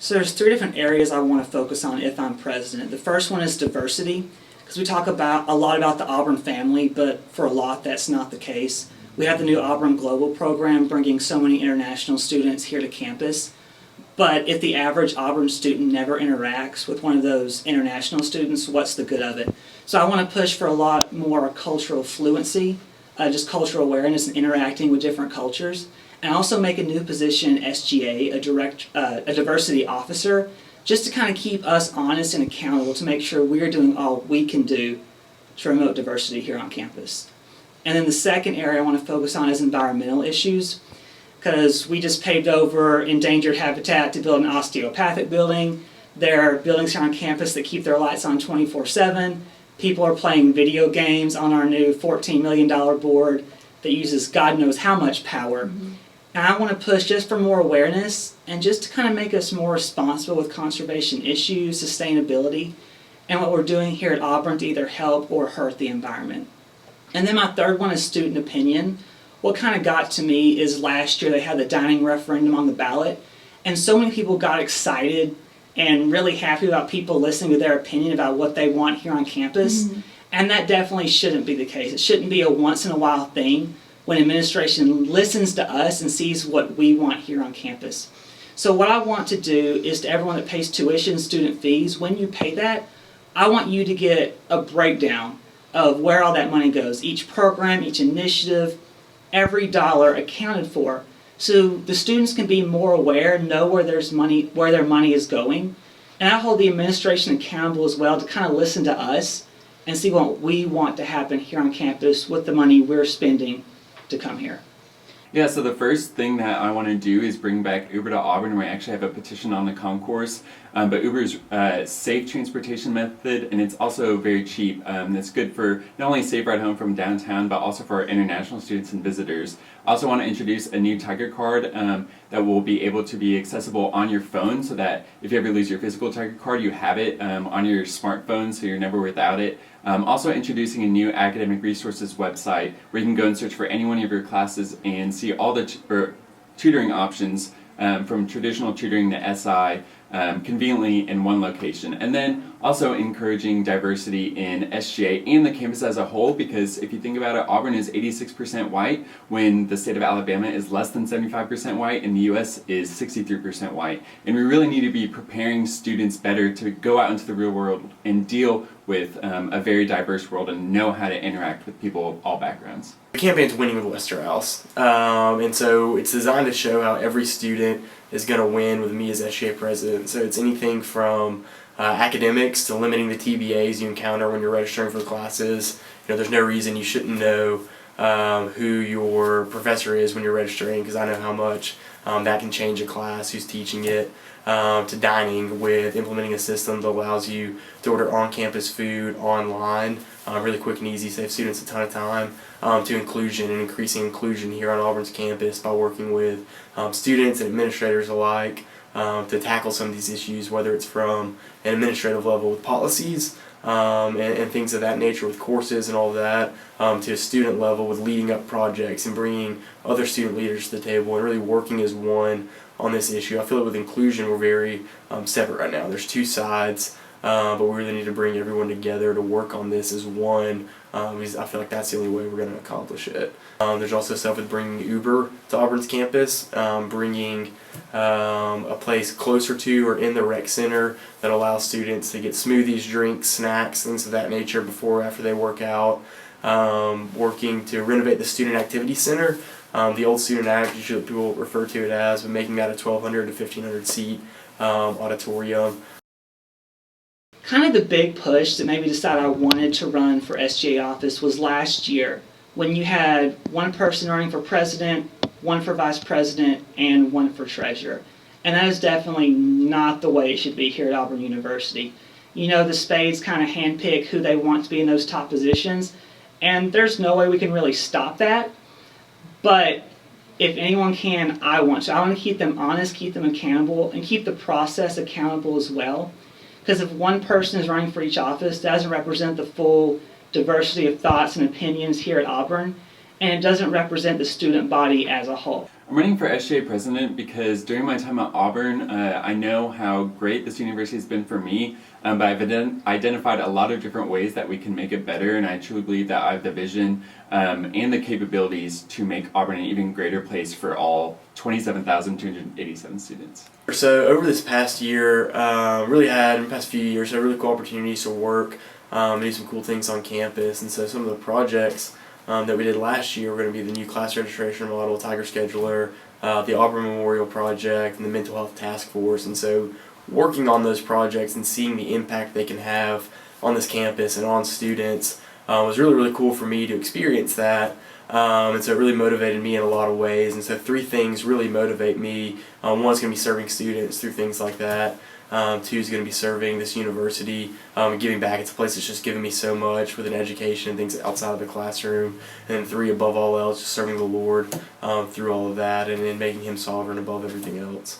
So there's three different areas I want to focus on if I'm president. The first one is diversity, because we talk about a lot about the Auburn family, but for a lot that's not the case. We have the new Auburn Global program bringing so many international students here to campus. But if the average Auburn student never interacts with one of those international students, what's the good of it? So I want to push for a lot more cultural fluency, just cultural awareness and interacting with different cultures. And also make a new position, SGA, a diversity officer, just to kind of keep us honest and accountable to make sure we're doing all we can do to promote diversity here on campus. And then the second area I want to focus on is environmental issues, because we just paved over endangered habitat to build an osteopathic building. There are buildings here on campus that keep their lights on 24/7. People are playing video games on our new $14 million board that uses God knows how much power. And I want to push just for more awareness and just to kind of make us more responsible with conservation issues, sustainability, and what we're doing here at Auburn to either help or hurt the environment. And then my third one is student opinion. What kind of got to me is last year they had the dining referendum on the ballot, and so many people got excited and really happy about people listening to their opinion about what they want here on campus. And that definitely shouldn't be the case. It shouldn't be a once in a while thing when administration listens to us and sees what we want here on campus. So what I want to do is to everyone that pays tuition, student fees, when you pay that, I want you to get a breakdown of where all that money goes. Each program, each initiative, every dollar accounted for. So the students can be more aware, know where their money is going. And I hold the administration accountable as well to kind of listen to us and see what we want to happen here on campus with the money we're spending to come here. Yeah, so the first thing that I want to do is bring back Uber to Auburn. We actually have a petition on the concourse, but Uber is a safe transportation method, and it's also very cheap. It's good for not only safe ride home from downtown, but also for our international students and visitors. I also want to introduce a new Tiger card that will be able to be accessible on your phone, so that if you ever lose your physical Tiger card, you have it on your smartphone, so you're never without it. Also introducing a new academic resources website where you can go and search for any one of your classes and see all the tutoring options from traditional tutoring to SI conveniently in one location. And then also encouraging diversity in SGA and the campus as a whole, because if you think about it, Auburn is 86% white when the state of Alabama is less than 75% white and the US is 63% white. And we really need to be preparing students better to go out into the real world and deal with a very diverse world and know how to interact with people of all backgrounds. The campaign's Winning with Westerhouse, and so it's designed to show how every student is going to win with me as SGA president. So it's anything from academics to limiting the TBAs you encounter when you're registering for classes. You know, there's no reason you shouldn't know who your professor is when you're registering, because I know how much that can change a class, who's teaching it, to dining with implementing a system that allows you to order on-campus food online really quick and easy, save students a ton of time, to inclusion and increasing inclusion here on Auburn's campus by working with students and administrators alike to tackle some of these issues, whether it's from an administrative level with policies and things of that nature with courses and all of that, to a student level with leading up projects and bringing other student leaders to the table and really working as one on this issue. I feel like with inclusion we're very separate right now. There's two sides, but we really need to bring everyone together to work on this as one. Because I feel like that's the only way we're going to accomplish it. There's also stuff with bringing Uber to Auburn's campus, bringing a place closer to or in the rec center that allows students to get smoothies, drinks, snacks, things of that nature before or after they work out. Working to renovate the Student Activity Center, the old Student Act, usually people refer to it as, but making that a 1,200 to 1,500 seat auditorium. Kind of the big push that made me decide I wanted to run for SGA office was last year, when you had one person running for president, one for vice president, and one for treasurer. And that is definitely not the way it should be here at Auburn University. You know, the Spades kind of handpick who they want to be in those top positions, and there's no way we can really stop that. But if anyone can, I want to. I want to keep them honest, keep them accountable, and keep the process accountable as well. Because if one person is running for each office, that doesn't represent the full diversity of thoughts and opinions here at Auburn. and it doesn't represent the student body as a whole. I'm running for SGA president because during my time at Auburn, I know how great this university has been for me, but I've identified a lot of different ways that we can make it better, and I truly believe that I have the vision and the capabilities to make Auburn an even greater place for all 27,287 students. So over this past year, really had, in the past few years, had really cool opportunities to work and do some cool things on campus, and so some of the projects that we did last year were going to be the new class registration model, Tiger Scheduler, the Auburn Memorial Project, and the Mental Health Task Force. And so working on those projects and seeing the impact they can have on this campus and on students was really, really cool for me to experience that. And so it really motivated me in a lot of ways. And so 3 things really motivate me. One's going to be serving students through things like that. 2 is going to be serving this university and giving back. It's a place that's just given me so much with an education and things outside of the classroom. And then 3, above all else, just serving the Lord through all of that and making Him sovereign above everything else.